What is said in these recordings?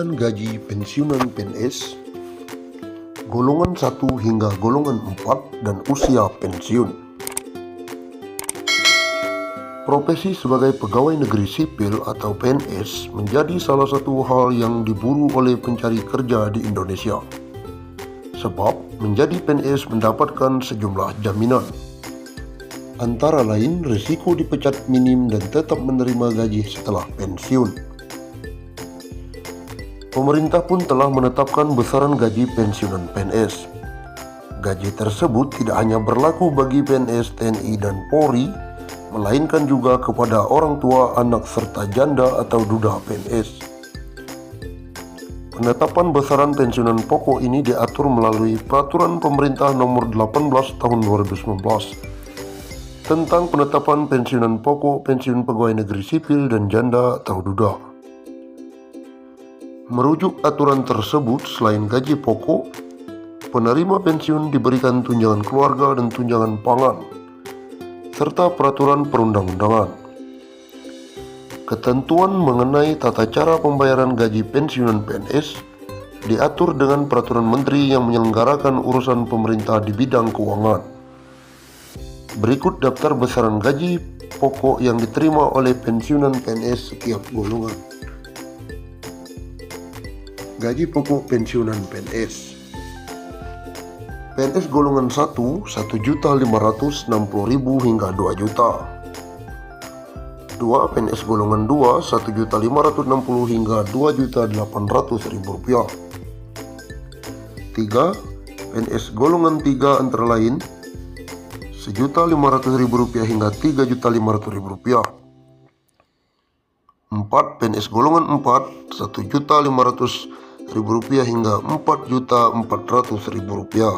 Rincian gaji pensiunan PNS golongan 1 hingga golongan 4 dan usia pensiun. Profesi sebagai pegawai negeri sipil atau PNS menjadi salah satu hal yang diburu oleh pencari kerja di Indonesia. Sebab menjadi PNS mendapatkan sejumlah jaminan. Antara lain risiko dipecat minim dan tetap menerima gaji setelah pensiun. Pemerintah pun telah menetapkan besaran gaji pensiunan PNS. Gaji tersebut tidak hanya berlaku bagi PNS TNI dan Polri, melainkan juga kepada orang tua, anak, serta janda atau duda PNS. Penetapan besaran pensiunan pokok ini diatur melalui Peraturan Pemerintah Nomor 18 Tahun 2019 tentang penetapan pensiunan pokok pensiun pegawai negeri sipil dan janda atau duda. Merujuk aturan tersebut, selain gaji pokok, penerima pensiun diberikan tunjangan keluarga dan tunjangan pangan, serta peraturan perundang-undangan. Ketentuan mengenai tata cara pembayaran gaji pensiunan PNS diatur dengan peraturan menteri yang menyelenggarakan urusan pemerintah di bidang keuangan. Berikut daftar besaran gaji pokok yang diterima oleh pensiunan PNS setiap golongan. Gaji pokok pensiunan PNS. PNS golongan 1, 1.560.000 hingga 2 juta. 2. PNS golongan 2, 1.560 hingga 2.800.000 rupiah. 3. PNS golongan 3 antara lain 1.500.000 rupiah hingga 3.500.000 rupiah. 4. PNS golongan 4, 1.500.000 rupiah hingga 4.400.000 rupiah.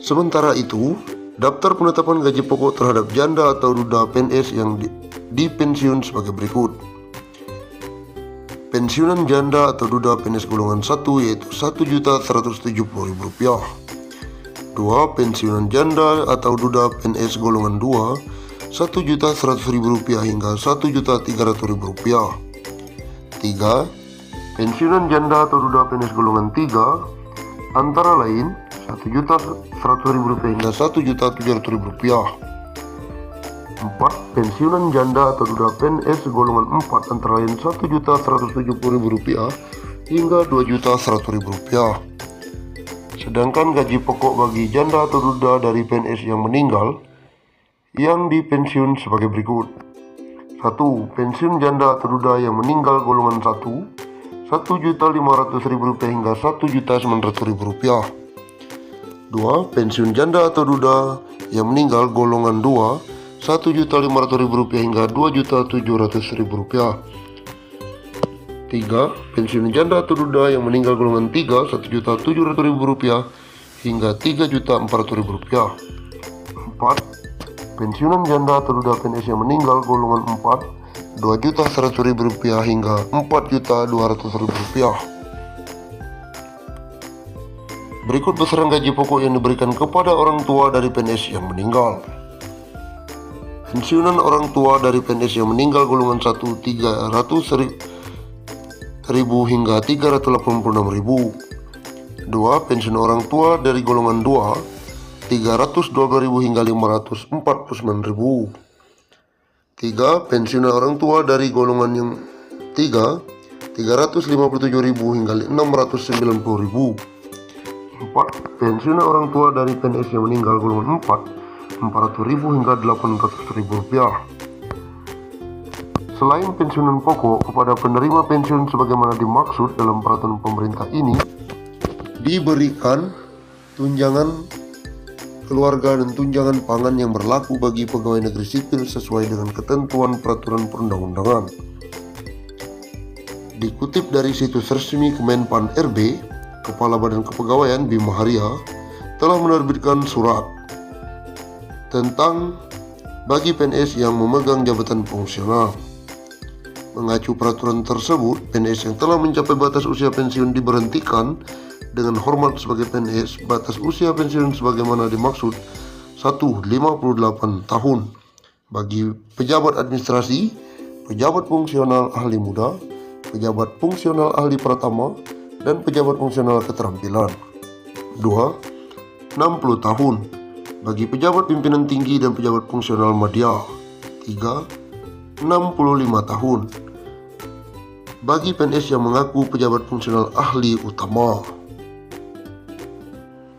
Sementara itu, daftar penetapan gaji pokok terhadap janda atau duda PNS yang dipensiun sebagai berikut. Pensiunan janda atau duda PNS golongan 1 yaitu Rp1.170.000. 2. Pensiunan janda atau duda PNS golongan 2 Rp1.100.000 hingga Rp1.300.000. 3. Pensiunan janda atau duda PNS golongan 3 antara lain Rp1.100.000 hingga Rp1.700.000. 4. Pensiunan janda atau duda PNS golongan 4 antara lain Rp1.170.000 hingga Rp2.100.000. Sedangkan gaji pokok bagi janda atau duda dari PNS yang meninggal yang dipensiun sebagai berikut. 1. Pensiun janda atau duda yang meninggal golongan 1 Rp1.500.000 hingga Rp1.900.000. 2. Pensiun janda atau duda yang meninggal golongan 2 Rp1.500.000 hingga Rp2.700.000. 3. Pensiun janda atau duda yang meninggal golongan 3 Rp1.700.000 hingga Rp3.400.000. 4. Pensiunan janda atau duda PNS yang meninggal golongan 4 Rp2.100.000 hingga Rp4.200.000. Berikut besaran gaji pokok yang diberikan kepada orang tua dari PNS yang meninggal. Pensiunan orang tua dari PNS yang meninggal golongan 1 Rp300.000 hingga Rp386.000. 2. Pensiun orang tua dari golongan 2 Rp312.000 hingga Rp549.000. 3. Pensiunan orang tua dari golongan yang 3 Rp357.000 hingga Rp690.000. 4. Pensiunan orang tua dari PNS yang meninggal golongan 4 Rp400.000 hingga Rp800.000. Selain pensiunan pokok, kepada penerima pensiun sebagaimana dimaksud dalam peraturan pemerintah ini diberikan tunjangan keluarga dan tunjangan pangan yang berlaku bagi pegawai negeri sipil sesuai dengan ketentuan peraturan perundang-undangan. Dikutip dari situs resmi Kemenpan RB, Kepala Badan Kepegawaian Bima Haria telah menerbitkan surat tentang bagi PNS yang memegang jabatan fungsional. Mengacu peraturan tersebut, PNS yang telah mencapai batas usia pensiun diberhentikan dengan hormat sebagai PNS. Batas usia pensiun sebagaimana dimaksud 1. 58 tahun bagi pejabat administrasi, 2. pejabat fungsional ahli muda, pejabat fungsional ahli pratama, dan pejabat fungsional keterampilan. 2. 60 tahun bagi pejabat pimpinan tinggi dan pejabat fungsional madya. 3. 65 tahun bagi PNS yang mengaku pejabat fungsional ahli utama.